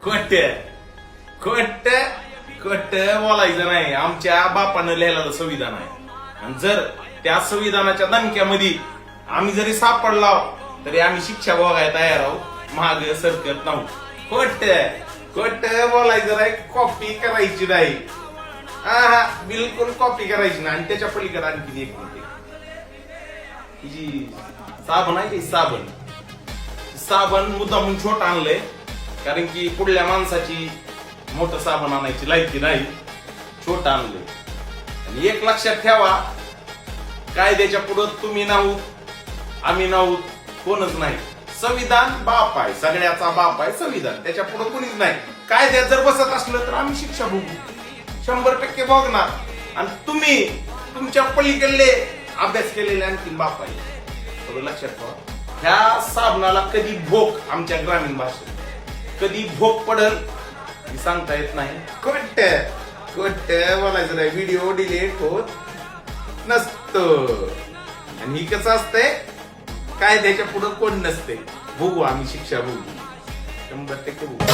खोट खोट खोट बोलायचं नाही. आमच्या बापानं लिहिलेलं संविधान आहे आणि जर त्या संविधानाच्या दणक्यामध्ये आम्ही जरी सापडला तरी आम्ही शिक्षा भोगायला तयार आहोत, माग सरकत नव्हतो. खोट खोट बोलायचं नाही, कॉपी करायची नाही. हा बिलकुल कॉपी करायची नाही. आणि त्याच्या पलीकडे आणखी एक म्हणते, जी साबण आहे की साबण मुद्दामून छोट आणलंय कारण की पुढल्या माणसाची मोठं साबण आणायची लायकी नाही, छोट आणलंय. आणि एक लक्षात ठेवा, कायद्याच्या पुढं तुम्ही नाहूत, आम्ही नाहूत, कोणच नाही. संविधान बाप आहे, सगळ्याचा बाप आहे संविधान, त्याच्या पुढे कोणीच नाही. कायद्यात जर बसत असलं तर आम्ही शिक्षा भोगू, 100% भोगणार. आणि तुम्ही तुमच्या पलीकडले अभ्यास केलेले आणखी बाप आहे. थोडं लक्षात ठेवा. ह्या साबणाला कधी भोग, आमच्या ग्रामीण भाषेत कधी भोग पडल हे सांगता येत नाही. खोट खोट बोलायचं नाही. व्हिडिओ डिलीट होत नसतो. आणि ही कसं असतंय, कायद्याच्या पुढे कोण नसते. भोगू आम्ही शिक्षा भोगू, 100% भोगू.